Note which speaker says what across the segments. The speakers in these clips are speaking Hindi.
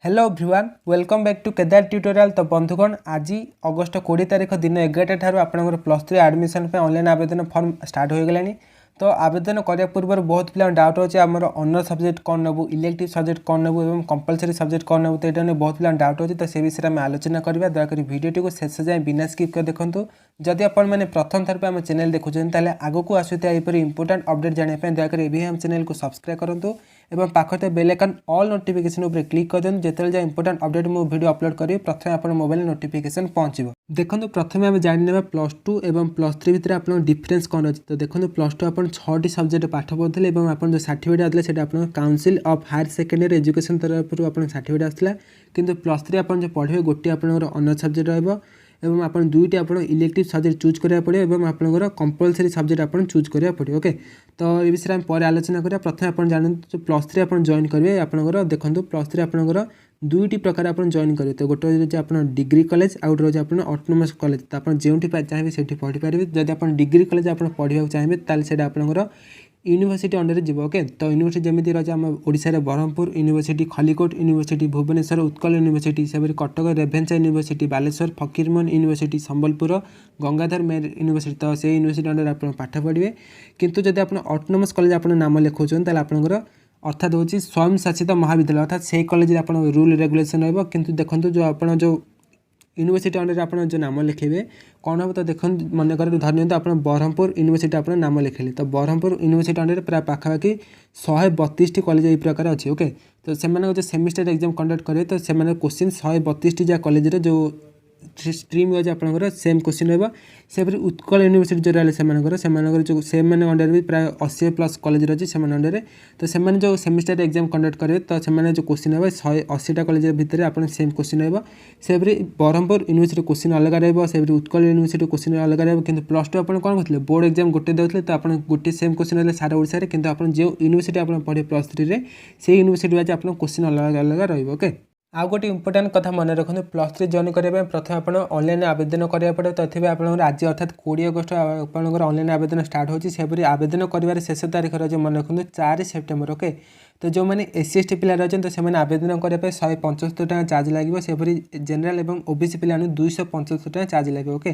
Speaker 1: Hello everyone welcome back to Kedar tutorial. तो बंधुगण आज अगस्ट 20 तारिख दिन 11 ठार आपंकर +3 एडमिशन पे ऑनलाइन आवेदन फॉर्म स्टार्ट हो गलानी। तो आवेदन करने पूर्व बहुत पिला डाउट अच्छे आमर ऑनर सब्जेक्ट कौन नबू, इलेक्टिव सब्जेक्ट कौन नबू और कंपलसरी सब्जेक्ट कौन नबू, तो यहाँ बहुत पिला डाउट अच्छे। तो से विषय में आलोचना करवा। दयाकोर भिडियो को शेष जाए बिना स्किप कर देखूँ। जदि आपण मैंने प्रथम थर पे आम चैनल देखुं ताले आगक आसुता इंपोर्टेंट अपडेट जानापी दयाकोर एवं हम चैनल को सब्सक्राइब करूँ और पाखते बेल आइकन ऑल नोटिफिकेशन उपर क्लिक कर दिखाँ। जिते जाए इंपोर्टेंट अपडेट मो वीडियो अपलोड करी प्रथम आप मोबाइल नोटिफिकेशन पहुँचो। देखो प्रथम आम जाने +2 और +3 भितर आप डिफरेन्स कौन अच्छी। तो देखो +2 आप 6टी सब्जेक्ट पाठ पढ़ुते और आप जो सर्टिफिकेट आते हैं आप council of higher secondary education तरफ आप सर्टिफिकेट आसाला। किंतु +3 आप जो पढ़े गोटे आप ऑनर सब्जेक्ट एवं आप दुईटी आप इलेक्टिव सब्जेक्ट चूज करा पड़े और आपंकर कंपलसरी सब्जेक्ट आप चूज करा पड़े। ओके, तो ये विषय में पर आलोचना करा। प्रथम आप जानते +3 आप जॉइन करेंगे आपंकर देखो +3 आपंकर दुईटी प्रकार आप जॉइन करेंगे। तो गोटे रोज आप डिग्री कॉलेज आउ रोज आप ऑटोनोमस कॉलेज। तो आप जो चाहिए से पढ़ी पारे। जब आप डिग्री कॉलेज आप पढ़ा चाहिए ताल से आपंकर यूनिवर्सिटी अंडर जीव। ओके, तो यूनिवर्सिटी जमी रही आम Odisha Brahmapur university, Khallikot university, Bhubaneswar Utkal university, से Cuttack Ravenshaw university, Baleshwar Fakirmohan university, Sambalpur Gangadhar Meher university. तो से यूनिवर्सिटी अंडर आप पाठ पढ़े। किंतु जब आप ऑटोनोमस कॉलेज आप नाम लिखाऊँ ताल आपंकर अर्थात हूँ स्वयं शासित महाविद्यालय अर्थात से कॉलेज आप रूल रेगुलेशन रहा। किंतु देखो जो आप जो यूनिवर्सिटी अंडर आप जो नाम लिखेबे कौन हम। तो देख मनकर धरनी आप ब्रह्मपुर यूनिवर्सिटी आप नाम लिखेले। तो ब्रह्मपुर यूनिवर्सिटी अंडर प्राय पाखापाखि 132टी कॉलेज यही प्रकार अच्छी। ओके, तो से जो सेमिस्टर एग्जाम कंडक्ट करे तो से क्वेश्चन 132टी जहाँ कॉलेज जो स्ट्रीम वाइज आपंकर सेम क्वेश्चन रहा। से उत्कल यूनिवर्सिटी जो रहा से जो से अंडर भी प्राय 80+ कॉलेज रही है अंडर। तो से जो सेमिस्टर एग्जाम कंडक्ट करेंगे तो से जो क्वेश्चन रहा 180टा कॉलेज भितर आप सेम क्वेश्चन रहा। से ब्रह्मपुर यूनिवर्सिटी क्वेश्चन अलग रहा, से उत्कल यूनिवर्सिटी क्वेश्चन अलग रहा। कि +2 आप कौन करते बोर्ड एग्जाम गोटे देते तो आप गोटे सेम क्वेश्चन रहा सारा ओडिशा रे। किंतु आप जो यूनिवर्सिटी आप पढ़े +3 रे से यूनिवर्सिटी वाइज आप क्वेश्चन अलग अलग रहा। ओके, आउ गोटे इंपोर्टेंट कथा मन रखुद +3 जॉइन करने प्रथम आप ऑनलाइन आवेदन करा पड़े। तो ये आप आज अर्थात 20 अगस्ट आपंकर ऑनलाइन आवेदन स्टार्ट होपरी आवेदन कर शेष तारीख रही मन रखुद 4 सेप्टेम्बर। ओके, तो जो मैंने SC/ST पिला रही तो आवेदन करने 175 टका चार्ज लगे। सेपरी जेनराल और OBC पिला 275 टका चार्ज लगे। ओके,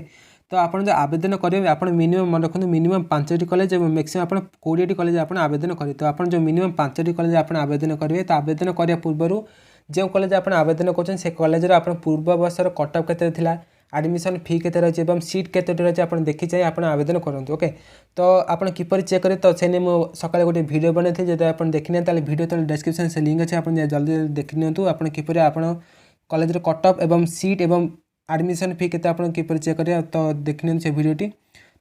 Speaker 1: तो आप जो आवेदन करेंगे आप मिनिमम मन रखुद मिनिमम 5टी कॉलेज और मैक्सिमम आप 20टी कॉलेज आप आवेदन करेंगे। तो आप जो मिनिमम 5टी कॉलेज आप आवेदन करेंगे तो आवेदन करने पूर्व जो कॉलेज आप आवेदन कर कॉलेज आप पूर्व वर्षर कट ऑफ के एडमिशन फी के रही है सीट के रही है देखी चाहिए आप आवेदन करूँ। ओके, तो आप किपर चेक करें तो से मुझे सकाले गोटे वीडियो बनाई थी। जब आप देखने वीडियो तो डिस्क्रिप्शन से लिंक अच्छे आप जल्दी देखी नियंतु आप किपर आप कॉलेज कट ऑफ एवं सीट एवं एडमिशन फी के किपर चेक करें। तो देखनी से वीडियोटी।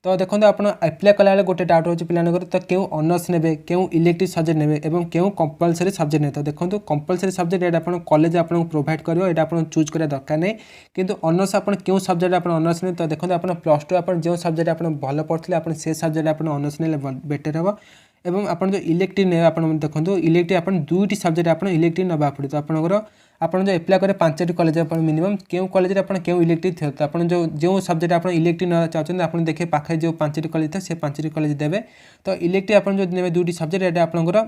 Speaker 1: तो देखो आप अप्लाई कला गोटे डाउट होची पिलानकर तो क्यों ऑनर्स ने क्यों इलेक्टिव सब्जेक्ट ने एवं क्यों कंपलसरी सब्जेक्ट ने। तो देखो कंपलसरी सब्जेक्ट ये आप कॉलेज आपको प्रोवाइड करो ये आप चूज करा दरकार नहीं। किंतु ऑनर्स आप क्यों सब्जेक्ट आप ऑनर्स ने। तो देखो आप +2 आप जो सब्जेक्ट आप भल पढ़ते आप से सब्जेक्ट आप ऑनर्स ने बेटर हम। एवं आप जो इलेक्टिव ने आप देखो इलेक्टिव आप दुईटी सब्जेक्ट आप इलेक्टिव नवा पड़े। तो आपंकर आप जो एप्लाई करें 5टी कॉलेज आप मिनिमम क्यों कॉलेज आप क्यों इलेक्टिव थे। तो आप जो सब्जेक्ट आप इलेक्टिव ना चाहते आप देखिए पाखे जो 5टी कॉलेज था से 5टी कॉलेज देवे। तो इलेक्टिव आप जो ने दुईटी सब्जेक्ट ये आपंकर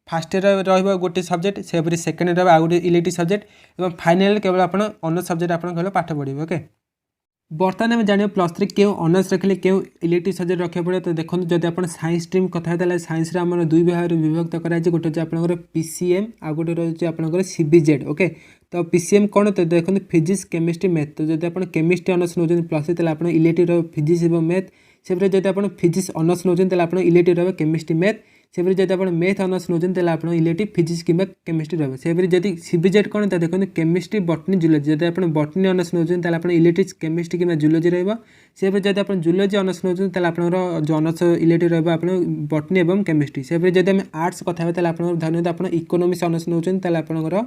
Speaker 1: फास्ट ईयर रहा गोटे सब्जेक्ट से सेकेंड रहा गोटे इलेक्टिव सब्जेक्ट और फाइनाल केवल आप ऑनर्स सब्जेक्ट आप केवल पाठ पढ़े। ओके, बर्तमान आम जाने +3 क्यों ऑनर्स रखिले क्यों इलेक्टिव सब्जेक्ट रखा पड़े। तो देखो जब आप साइंस स्ट्रीम कथा साइंस आम दुई भाग विभक्त कराई गोटे आप PCM आ गोटे रही आप CBZ। ओके, तो PCM कौन। तो देखो फिजिक्स केमिस्ट्री मैथ। तो जब आप केमिस्ट्री ऑनर्स नौ +3 आप इलेक्टिव फिजिक्स और मैथ। से जब आप फिजिक्स ऑनर्स नौ आप इलेक्टिव रहा केमिस्ट्री मैथ। से जब आप मैथ ऑनर्स नौ आप इलेक्टिव फिजिक्स कि केमिस्ट्री रहा। से जब CBZ कौन तो देखो केमिस्ट्री बटनी जूलोजी। जब आप बटनी ऑनर्स नौ आप इलेक्टिव केमिस्ट्री कि जूलोजी रहा। से जब आप जूलोजी ऑनर्स नौ आप जो ऑनर्स इलेक्टिव रहा आप बटनी और केमिस्ट्री। से जब आम आर्ट्स कथा आप धन्यवाद आप इकोनॉमिक्स ऑनर्स नौ आपंकर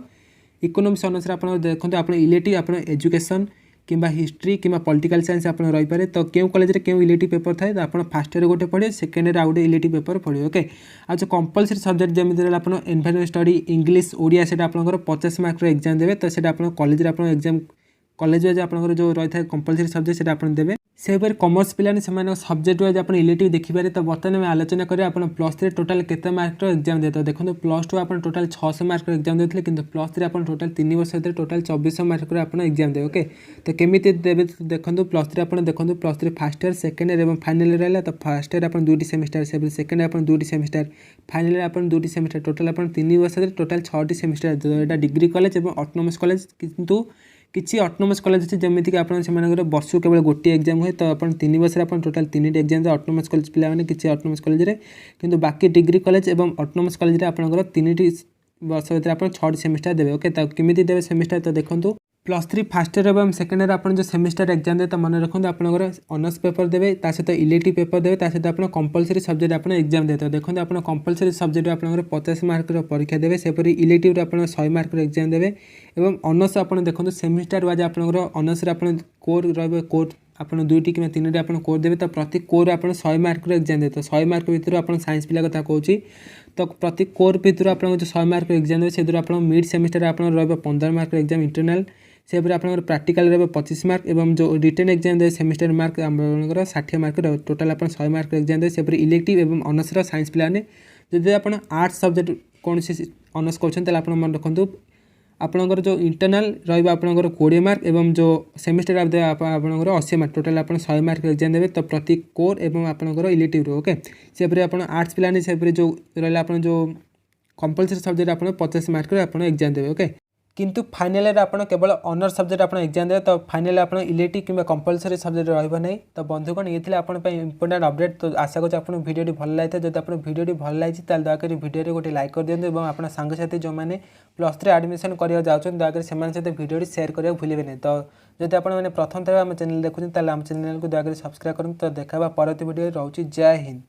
Speaker 1: इकोनॉमिक्स ऑनर्स आप देखो आप इलेक्टिव आप एजुकेशन कि हिस्ट्री कि पॉलिटिकल साइंस आप रही पारे। तो क्यों कॉलेज रे क्यों इलेक्टिव पेपर थाए तो आप फर्स्ट ईयर गोटे पढ़े सेकेंड ईयर गोटे इलेक्टिव पेपर पढ़े। ओके, आज जो कंपलसरी सब्जेक्ट जमी आप एनवायरमेंट स्टडी इंग्लिश ओडिया से आप 50 मार्क एग्जाम देवे। तो आप कॉलेज एग्जाम कॉलेज वाइज आप जो रही है कंपलसरी सब्जेक्ट से आप देवे। सेपरि कॉमर्स पिलाने से सब्जेक्ट वाइज आप इलेक्टिव देखिपारे। तो बर्तमान आम आलोचना करें आप +3 टोटाल केते मार्कर एग्जाम दे। तो देखो +2 आप टोटाल 600 मार्कर एग्जाम देते कि +3 आप टोटाल 3 वर्ष भर टोटाल 2400 मार्कर आप एग्जाम दे। ओके तो केमी देवे देखो +3 आप देखो +3 फास्ट ईयर सेकेंड ईयर और फाइनल ईयर रहा। तो फास्ट ईयर आप 2टी सेमिस्टर से सेकेंड ईयर आप 2टी सेमिस्टर फाइनल ईयर आप 2टी सेमिस्टर टोटाल आप 3 वर्ष टोटाल 6टी सेमिस्टर। तो यहाँ डिग्री कॉलेज और ऑटोनोमस कॉलेज किंतु किसी ऑटोनोमस कॉलेज अच्छे जमीक आप वर्ष केवल गोटे एग्जाम हुए। तो आप 3 वर्ष आप टोटाल 3टी एग्जाम ऑटोनोमस कॉलेज पिलाने किसी ऑटोनोमस कॉलेज में किंतु बाकी डिग्री कॉलेज और ऑटोनोमस कॉलेज में आपंकर 3टी वर्ष भर आप 6टी सेमिस्टर देवे। ओके तो केमी देवे सेमिस्टर। तो देखो +3 फास्ट ईयर और सेकेंड ईयर आप जो सेमिस्टर एग्जाम दे। तो मन रखो आपंकर ऑनर्स पेपर देवे सहित इलेक्टिव पेपर देवे सहित आप कंपलसरी सब्जेक्ट आप एग्जाम दे। तो देखो आप कंपलसरी सब्जेक्ट आप 50 मार्क परीक्षा देवे सेपरी इलेक्टिव आप 100 मार्क एग्जाम देवे और ऑनर्स आप देखो सेमिस्टर वाइज आपंकर ऑनर्स आप कोर रे कोर आप 2टी कि 3टी आप कोर देवे। तो प्रति कोर आप 100 मार्क एग्जाम दे। तो 100 मार्क भितर आप साइंस पिला कथा कहूँ तो प्रति कोर भितर आप 100 मार्क एग्जाम देवे से आप मिड सेमिस्टर आप 15 मार्क एग्जाम इंटरनाल सेपरि आप प्राक्टिकल रे 25 मार्क और जो रिटर्न एग्जाम दे सेमिस्टर मार्क आपर 60 मार्क टोटाल आप 100 मार्क एग्जाम दे। सेपरि इलेक्टिव और ऑनर्स साइंस पिलाने जब आप आर्ट्स सब्जेक्ट कौन ऑनर्स कर आप मन रखु आपंकर जो इंटरनाल रहा 20 मार्क और जो सेमिस्टर आप देवे आपंकर 80 मार्क टोटाल आप 100 मार्क एग्जाम देवे। तो प्रति कोर और आपंकर इलेक्टिव ओके सेपरि आप आर्ट्स पिलाने सेपरि जो रहा आप जो कंपलसरी सब्जेक्ट आप 50 मार्क आप एग्जाम देवे। ओके किंतु फाइनल रे आप केवल ऑनर सब्जेक्ट आप एग्जाम देवे। तो फाइनल आप इलेक्टिव कि कंपलसरी सब्जेक्ट रहा नहीं। तो बंधुगण ये थे आपन इंपोर्टेंट अपडेट। तो आशा करूँ आप वीडियो भल लगी जब आप वीडियो भल लगी दयाकोरी वीडियो गोटे लाइक कर दिखाँ और आप सांगसाथी जो मैंने +3 एडमिशन करा जाऊँ दयाकोरी से सहित वीडियो शेयर करा भूलें नहीं। तो जब आप प्रथम थर आम चैनल देखुं आम चैनल को दयाकोरी सब्सक्राइब करूँ। तो देखा परवर्ती वीडियो रोचे जय हिंद।